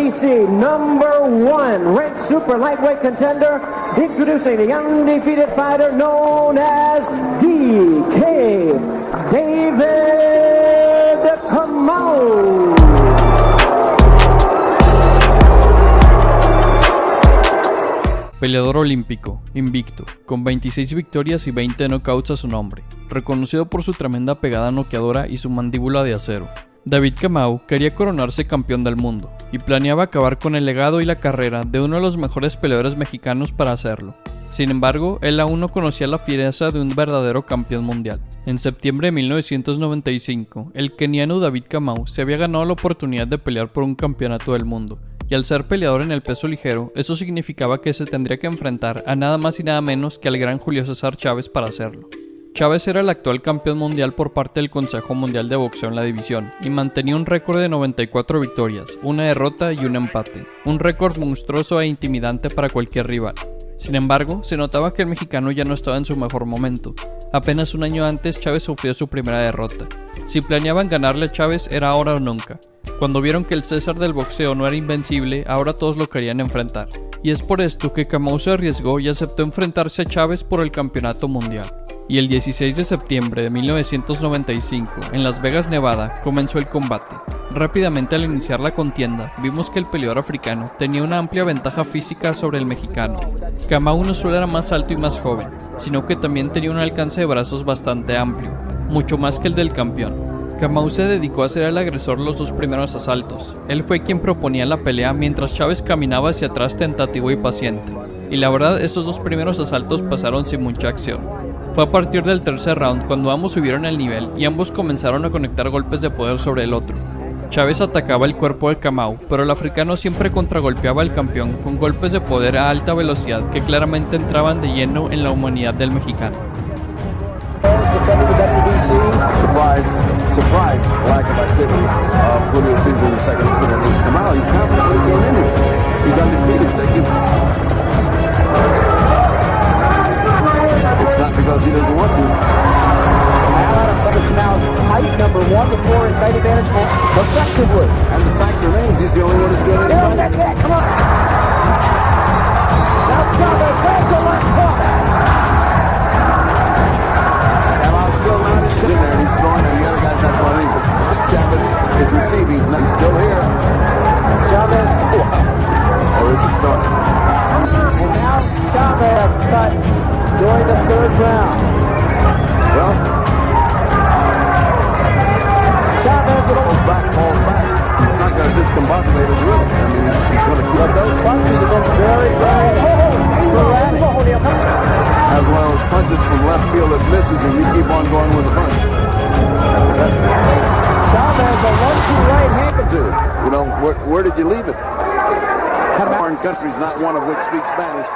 WBC #1 ranked super lightweight contender, introducing the undefeated fighter known as DK David Kamau. Peleador olímpico, invicto, con 26 victorias y 20 knockouts a su nombre, reconocido por su tremenda pegada noqueadora y su mandíbula de acero. David Kamau quería coronarse campeón del mundo, y planeaba acabar con el legado y la carrera de uno de los mejores peleadores mexicanos para hacerlo. Sin embargo, él aún no conocía la fiereza de un verdadero campeón mundial. En septiembre de 1995, el keniano David Kamau se había ganado la oportunidad de pelear por un campeonato del mundo, y al ser peleador en el peso ligero, eso significaba que se tendría que enfrentar a nada más y nada menos que al gran Julio César Chávez para hacerlo. Chávez era el actual campeón mundial por parte del Consejo Mundial de Boxeo en la división, y mantenía un récord de 94 victorias, una derrota y un empate, un récord monstruoso e intimidante para cualquier rival. Sin embargo, se notaba que el mexicano ya no estaba en su mejor momento. Apenas un año antes, Chávez sufrió su primera derrota. Si planeaban ganarle a Chávez, era ahora o nunca. Cuando vieron que el César del boxeo no era invencible, ahora todos lo querían enfrentar. Y es por esto que Kamau se arriesgó y aceptó enfrentarse a Chávez por el campeonato mundial. Y el 16 de septiembre de 1995, en Las Vegas, Nevada, comenzó el combate. Rápidamente al iniciar la contienda, vimos que el peleador africano tenía una amplia ventaja física sobre el mexicano. Kamau no solo era más alto y más joven, sino que también tenía un alcance de brazos bastante amplio, mucho más que el del campeón. Kamau se dedicó a ser el agresor los dos primeros asaltos. Él fue quien proponía la pelea mientras Chávez caminaba hacia atrás tentativo y paciente. Y la verdad, estos dos primeros asaltos pasaron sin mucha acción. Fue a partir del tercer round cuando ambos subieron el nivel y ambos comenzaron a conectar golpes de poder sobre el otro. Chávez atacaba el cuerpo de Kamau, pero el africano siempre contragolpeaba al campeón con golpes de poder a alta velocidad que claramente entraban de lleno en la humanidad del mexicano. Surprise, lack of activity of Julio César in the second opinion against Kamau. He's confident when he came in here. He's undefeated. It's not because he doesn't want to. Now height #1 before and tight advantage effectively. And the fact remains, he's the only one who's doing it. Come on. Now Chavez has a left hook. Kamau's still not in there, and he's throwing, and the other guy's not throwing either. Chavez is receiving, and he's still here. Chavez, or is it throwing? and now Chavez cut during the third round. Well, Chavez falls back. He's not going to discombobulate his rhythm. I mean, he's going to keep. But those punches have been very sporadic. Has one of those punches from left field that misses, and you keep on going with the punch. Chavez, a 1-2 right hand. You know, where did you leave it? Foreign countries, not one of which speaks Spanish,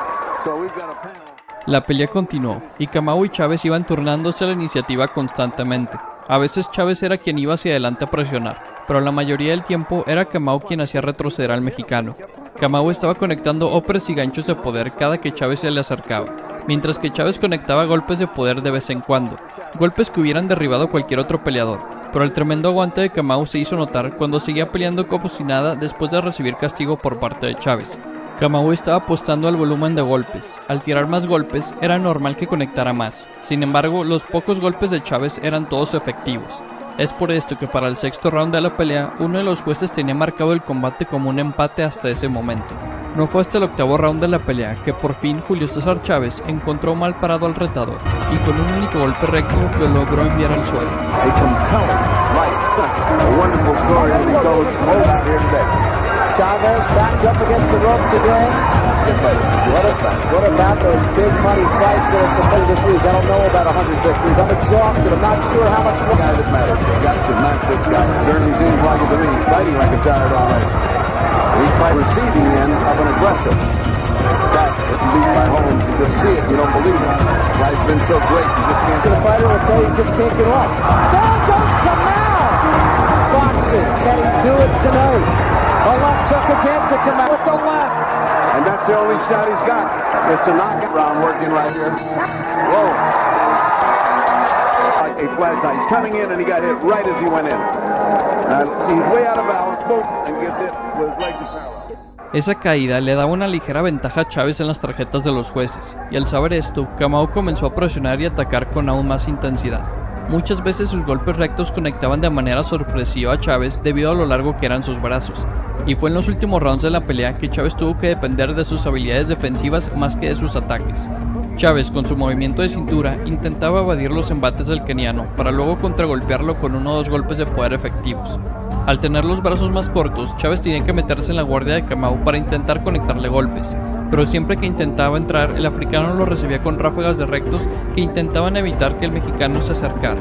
so we've got a panel. La pelea continuó, y Kamau y Chávez iban turnándose la iniciativa constantemente. A veces Chávez era quien iba hacia adelante a presionar, pero la mayoría del tiempo era Kamau quien hacía retroceder al mexicano. Kamau estaba conectando hombres y ganchos de poder cada que Chávez se le acercaba, mientras que Chávez conectaba golpes de poder de vez en cuando, golpes que hubieran derribado a cualquier otro peleador, pero el tremendo aguante de Kamau se hizo notar cuando seguía peleando como si nada después de recibir castigo por parte de Chávez. Kamau estaba apostando al volumen de golpes. Al tirar más golpes, era normal que conectara más. Sin embargo, los pocos golpes de Chávez eran todos efectivos. Es por esto que para el sexto round de la pelea, uno de los jueces tenía marcado el combate como un empate hasta ese momento. No fue hasta el octavo round de la pelea que por fin Julio César Chávez encontró mal parado al retador y con un único golpe recto lo logró enviar al suelo. Chavez backed up against the ropes again. What about those big money fights that are submitted this week? I don't know about 100 victories. I'm exhausted. I'm not sure how much more. The guy that matters. He's got to match this guy. Certainly seems like it to me. He's fighting like a tired already. He's by receiving end of an aggressive attack. If you beat by Holmes, you just see it. You don't believe it. The guy's been so great, you just can't. The fighter will tell you just can't get off. There goes Kamau! Boxing. Can he do it tonight? A left hook again to Kamau with the left. And that's the only shot he's got. It's a knockout round working right here. Whoa. Like a flat tie. He's coming in and he got hit right as he went in. He's way out of balance, boom, and gets hit with his legs in parallel. Esa caída le daba una ligera ventaja a Chávez en las tarjetas de los jueces, y al saber esto, Kamau comenzó a presionar y atacar con aún más intensidad. Muchas veces sus golpes rectos conectaban de manera sorpresiva a Chávez debido a lo largo que eran sus brazos, y fue en los últimos rounds de la pelea que Chávez tuvo que depender de sus habilidades defensivas más que de sus ataques. Chávez, con su movimiento de cintura, intentaba evadir los embates del keniano para luego contragolpearlo con uno o dos golpes de poder efectivos. Al tener los brazos más cortos, Chávez tenía que meterse en la guardia de Kamau para intentar conectarle golpes, pero siempre que intentaba entrar, el africano lo recibía con ráfagas de rectos que intentaban evitar que el mexicano se acercara.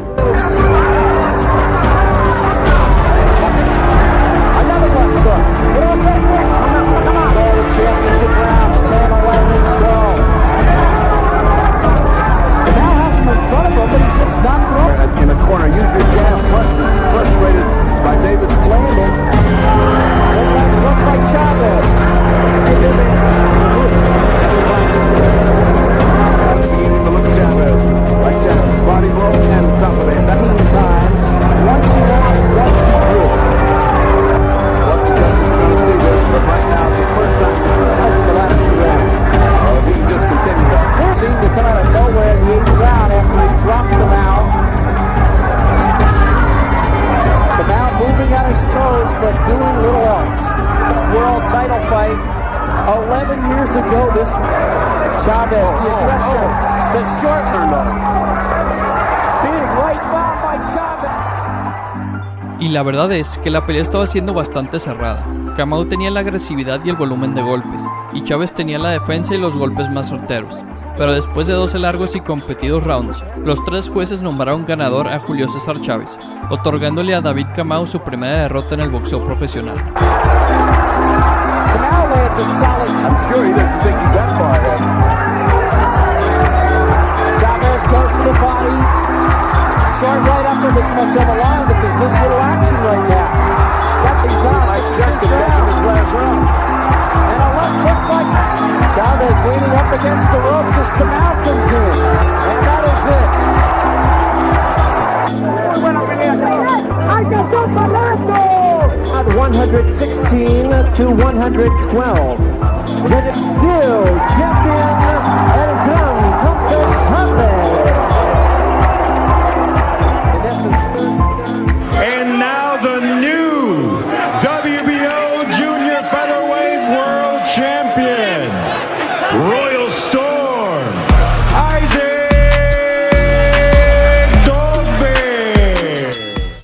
In the corner, use your jab, frustrated by David's landing. Look by Chavez. Beginning to look Chavez. Like Chavez, body blow and top of the head. That's 2 times. Once he lost, once he drew. what the judges are going to see this, but right now, it's the first time this has happened. The last 2 rounds. He just continued that. Seemed to come out of nowhere in the 8th round after he dropped him out. Kamau moving on his toes, but doing little else. World title fight 11 years ago. This Chavez, the aggressor, the short big right bomb by Chavez. Y la verdad es que la pelea estaba siendo bastante cerrada. Kamau tenía la agresividad y el volumen de golpes, y Chávez tenía la defensa y los golpes más certeros. Pero después de 12 largos y competidos rounds, los 3 jueces nombraron ganador a Julio César Chávez, otorgándole a David Kamau su primera derrota en el boxeo profesional. Kamau lands a solid. I'm sure he doesn't think he got far ahead. Chavez goes to the body. Short right upper this much of a line because there's little action right now. That's his Nice check to get in his last round. And a left hook by Chavez leaning up against the ropes as Kamau comes in. And that is it. At 116 to 112. Yet still champion El Gran Campeón Chavez. In essence, And now the new WBO Junior Featherweight World Champion, Royal Storm, Isaac Dogbe.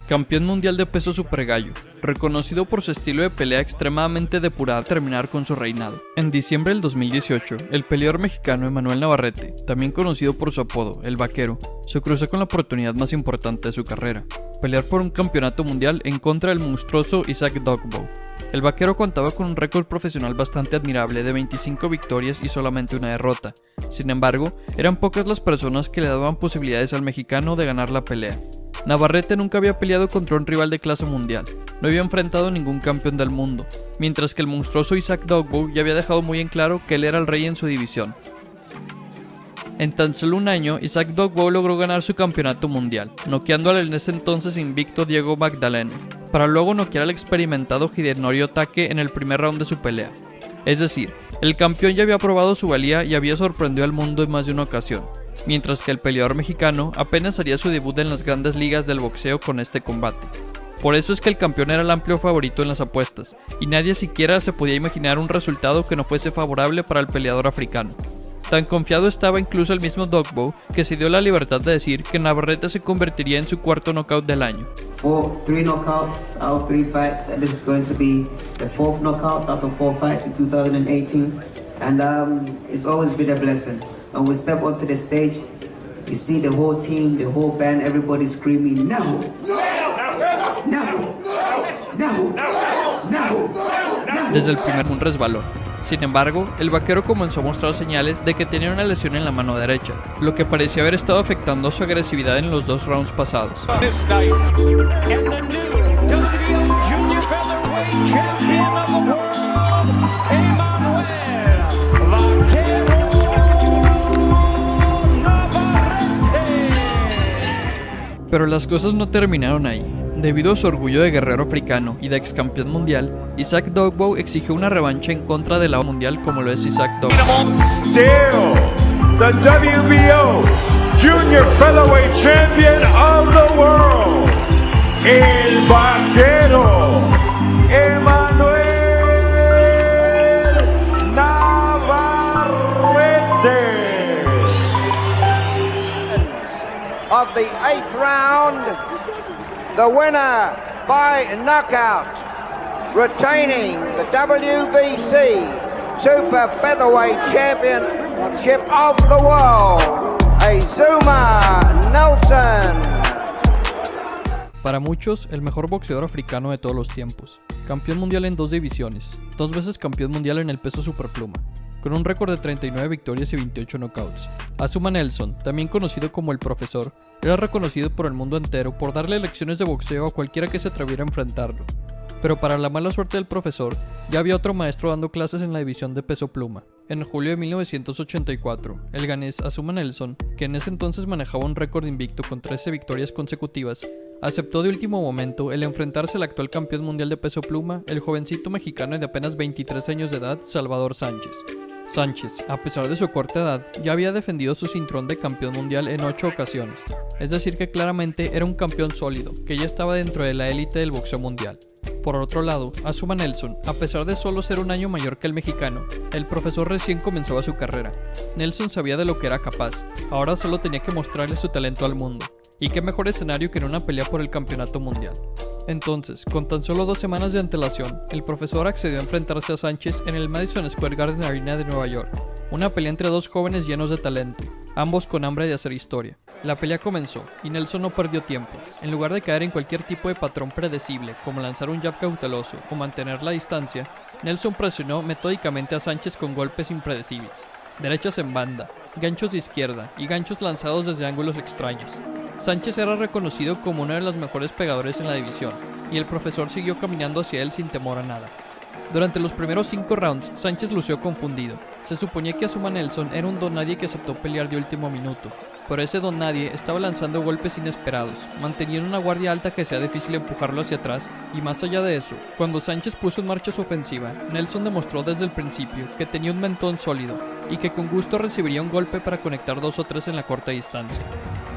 Campeón mundial de peso supergallo, reconocido por su estilo de pelea extremadamente depurado al terminar con su reinado. En diciembre del 2018, el peleador mexicano Emmanuel Navarrete, también conocido por su apodo, El Vaquero, se cruzó con la oportunidad más importante de su carrera: pelear por un campeonato mundial en contra del monstruoso Isaac Dogboe. El Vaquero contaba con un récord profesional bastante admirable de 25 victorias y solamente una derrota. Sin embargo, eran pocas las personas que le daban posibilidades al mexicano de ganar la pelea. Navarrete nunca había peleado contra un rival de clase mundial, no había enfrentado a ningún campeón del mundo, mientras que el monstruoso Isaac Dogboe ya había dejado muy en claro que él era el rey en su división. En tan solo un año, Isaac Dogboe logró ganar su campeonato mundial, noqueando al en ese entonces invicto Diego Magdaleno, para luego noquear al experimentado Hidenori Otake en el primer round de su pelea. Es decir, el campeón ya había probado su valía y había sorprendido al mundo en más de una ocasión, mientras que el peleador mexicano apenas haría su debut en las grandes ligas del boxeo con este combate. Por eso es que el campeón era el amplio favorito en las apuestas, y nadie siquiera se podía imaginar un resultado que no fuese favorable para el peleador africano. Tan confiado estaba incluso el mismo Dogboe que se dio la libertad de decir que Navarrete se convertiría en su cuarto knockout del año. 3 knockouts out of 3 fights, and this is going to be the 4th knockout out of 4 fights in 2018. And it's always been a blessing. And we step onto the stage, you see the whole team, the whole band, everybody screaming, no! No! No! No! No! Desde el primer un resbalón. Sin embargo, el Vaquero comenzó a mostrar señales de que tenía una lesión en la mano derecha, lo que parecía haber estado afectando su agresividad en los 2 rounds pasados. This night, and the new WBO Junior Featherweight Champion of the World, Emmanuel Vaquero Navarrete. Pero las cosas no terminaron ahí. Debido a su orgullo de guerrero africano y de ex campeón mundial, Isaac Dogboe exigió una revancha en contra de la mundial como lo es Isaac Dogboe. Still the WBO Junior Featherweight Champion of the world, el vaquero Emanuel Navarrete. Of the 8th round, the winner by knockout, retaining the WBC Super Featherweight Championship of the world, Azumah Nelson. Para muchos, el mejor boxeador africano de todos los tiempos. Campeón mundial en 2 divisiones, 2 veces campeón mundial en el peso superpluma, con un récord de 39 victorias y 28 knockouts. Azumah Nelson, también conocido como el Profesor, era reconocido por el mundo entero por darle lecciones de boxeo a cualquiera que se atreviera a enfrentarlo. Pero para la mala suerte del Profesor, ya había otro maestro dando clases en la división de peso pluma. En julio de 1984, el ganés Azumah Nelson, que en ese entonces manejaba un récord invicto con 13 victorias consecutivas, aceptó de último momento el enfrentarse al actual campeón mundial de peso pluma, el jovencito mexicano de apenas 23 años de edad, Salvador Sánchez. Sánchez, a pesar de su corta edad, ya había defendido su cinturón de campeón mundial en 8 ocasiones, es decir que claramente era un campeón sólido, que ya estaba dentro de la élite del boxeo mundial. Por otro lado, Azumah Nelson, a pesar de solo ser un año mayor que el mexicano, el Profesor recién comenzaba su carrera. Nelson sabía de lo que era capaz, ahora solo tenía que mostrarle su talento al mundo. Y qué mejor escenario que en una pelea por el campeonato mundial. Entonces, con tan solo 2 semanas de antelación, el Profesor accedió a enfrentarse a Sánchez en el Madison Square Garden Arena de Nueva York. Una pelea entre 2 jóvenes llenos de talento, ambos con hambre de hacer historia. La pelea comenzó, y Nelson no perdió tiempo. En lugar de caer en cualquier tipo de patrón predecible, como lanzar un jab cauteloso o mantener la distancia, Nelson presionó metódicamente a Sánchez con golpes impredecibles. Derechas en banda, ganchos de izquierda y ganchos lanzados desde ángulos extraños. Sánchez era reconocido como uno de los mejores pegadores en la división, y el Profesor siguió caminando hacia él sin temor a nada. Durante los primeros 5 rounds, Sánchez lució confundido. Se suponía que Azumah Nelson era un don nadie que aceptó pelear de último minuto, pero ese don nadie estaba lanzando golpes inesperados, manteniendo una guardia alta que hacía difícil empujarlo hacia atrás, y más allá de eso, cuando Sánchez puso en marcha su ofensiva, Nelson demostró desde el principio que tenía un mentón sólido, y que con gusto recibiría un golpe para conectar 2 o 3 en la corta distancia.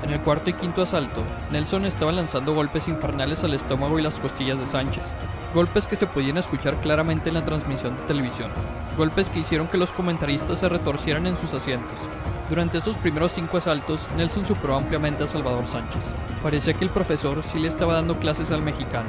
En el cuarto y quinto asalto, Nelson estaba lanzando golpes infernales al estómago y las costillas de Sánchez, golpes que se podían escuchar claramente en la transmisión de televisión, golpes que hicieron que los comentaristas se retorcieran en sus asientos. Durante esos primeros 5 asaltos, Nelson superó ampliamente a Salvador Sánchez. Parecía que el Profesor sí le estaba dando clases al mexicano.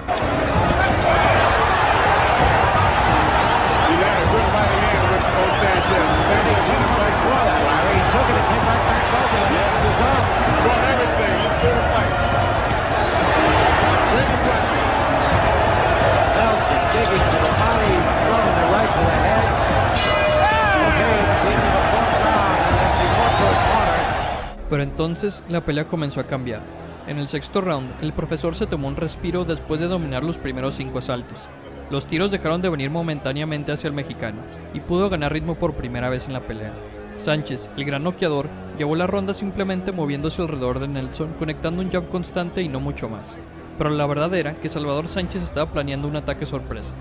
Pero entonces la pelea comenzó a cambiar. En el sexto round, el Profesor se tomó un respiro después de dominar los primeros 5 asaltos. Los tiros dejaron de venir momentáneamente hacia el mexicano, y pudo ganar ritmo por primera vez en la pelea. Sánchez, el gran noqueador, llevó la ronda simplemente moviéndose alrededor de Nelson, conectando un jab constante y no mucho más. Pero la verdad era que Salvador Sánchez estaba planeando un ataque sorpresa.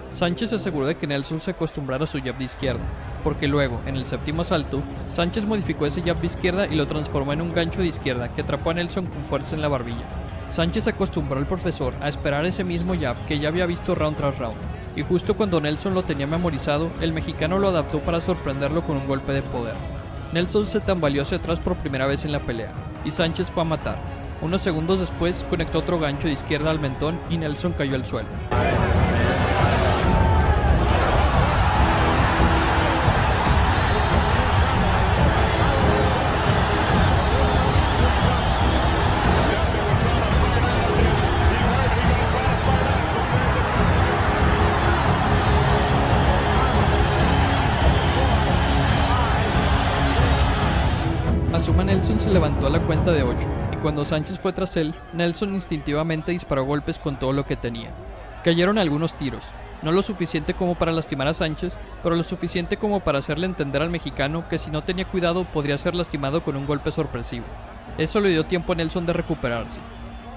Sánchez se aseguró de que Nelson se acostumbrara a su jab de izquierda, porque luego, en el séptimo asalto, Sánchez modificó ese jab de izquierda y lo transformó en un gancho de izquierda que atrapó a Nelson con fuerza en la barbilla. Sánchez acostumbró al Profesor a esperar ese mismo jab que ya había visto round tras round, y justo cuando Nelson lo tenía memorizado, el mexicano lo adaptó para sorprenderlo con un golpe de poder. Nelson se tambaleó hacia atrás por primera vez en la pelea, y Sánchez fue a matar. Unos segundos después conectó otro gancho de izquierda al mentón y Nelson cayó al suelo. Azumah Nelson se levantó a la cuenta de 8, y cuando Sánchez fue tras él, Nelson instintivamente disparó golpes con todo lo que tenía. Cayeron algunos tiros, no lo suficiente como para lastimar a Sánchez, pero lo suficiente como para hacerle entender al mexicano que si no tenía cuidado podría ser lastimado con un golpe sorpresivo. Eso le dio tiempo a Nelson de recuperarse.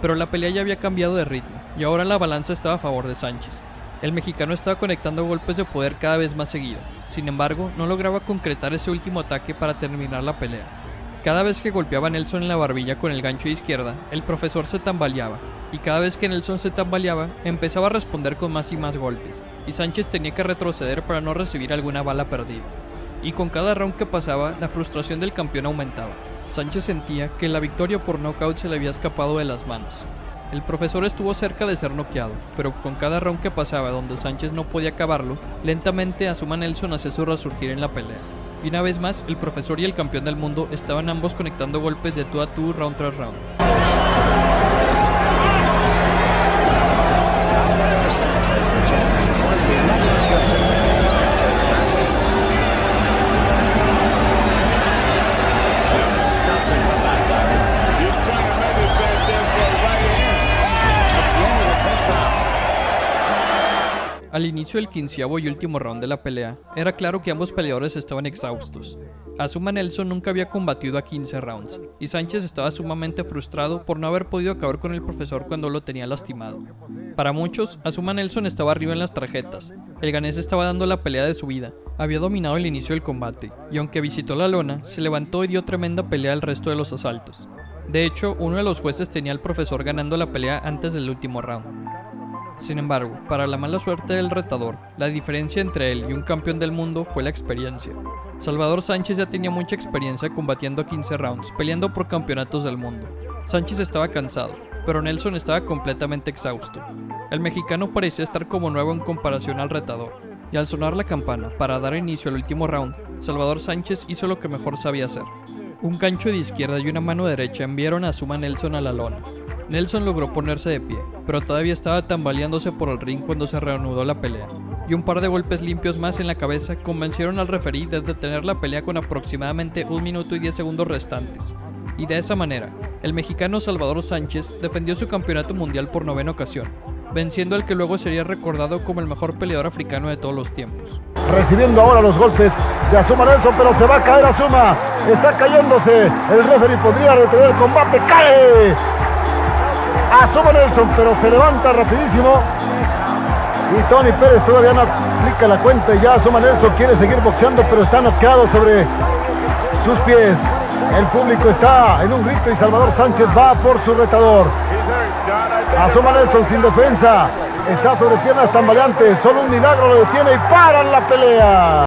pero la pelea ya había cambiado de ritmo y ahora la balanza estaba a favor de Sánchez. El mexicano estaba conectando golpes de poder cada vez más seguido, sin embargo no lograba concretar ese último ataque para terminar la pelea. Cada vez que golpeaba a Nelson en la barbilla con el gancho de izquierda, el profesor se tambaleaba, y cada vez que Nelson se tambaleaba, empezaba a responder con más y más golpes, y Sánchez tenía que retroceder para no recibir alguna bala perdida. Y con cada round que pasaba, la frustración del campeón aumentaba. Sánchez sentía que la victoria por nocaut se le había escapado de las manos. El profesor estuvo cerca de ser noqueado, pero con cada round que pasaba donde Sánchez no podía acabarlo, lentamente Azuma Nelson hacía su resurgir en la pelea. Y una vez más, el profesor y el campeón del mundo estaban ambos conectando golpes de tú a tú round tras round. Al inicio del 15º y último round de la pelea, era claro que ambos peleadores estaban exhaustos. Azuma Nelson nunca había combatido a 15 rounds, y Sánchez estaba sumamente frustrado por no haber podido acabar con el profesor cuando lo tenía lastimado. Para muchos, Azuma Nelson estaba arriba en las tarjetas. El ganés estaba dando la pelea de su vida, había dominado el inicio del combate, y aunque visitó la lona, se levantó y dio tremenda pelea el resto de los asaltos. De hecho, uno de los jueces tenía al profesor ganando la pelea antes del último round. Sin embargo, para la mala suerte del retador, la diferencia entre él y un campeón del mundo fue la experiencia. Salvador Sánchez ya tenía mucha experiencia combatiendo a 15 rounds, peleando por campeonatos del mundo. Sánchez estaba cansado, pero Nelson estaba completamente exhausto. El mexicano parecía estar como nuevo en comparación al retador, y al sonar la campana para dar inicio al último round, Salvador Sánchez hizo lo que mejor sabía hacer. Un gancho de izquierda y una mano derecha enviaron a Azuma Nelson a la lona. Nelson logró ponerse de pie, pero todavía estaba tambaleándose por el ring cuando se reanudó la pelea, y un par de golpes limpios más en la cabeza convencieron al referí de detener la pelea con aproximadamente 1 minuto y 10 segundos restantes. Y de esa manera, el mexicano Salvador Sánchez defendió su campeonato mundial por 9ª ocasión, venciendo al que luego sería recordado como el mejor peleador africano de todos los tiempos. Recibiendo ahora los golpes de Azuma Nelson, pero se va a caer Azuma, está cayéndose, el referee podría detener el combate, cae Azuma Nelson, pero se levanta rapidísimo y Tony Pérez todavía no aplica la cuenta y ya Azuma Nelson quiere seguir boxeando, pero está noqueado sobre sus pies. El público está en un grito y Salvador Sánchez va por su retador. Azuma Nelson sin defensa, está sobre piernas tambaleantes, solo un milagro lo detiene y paran la pelea.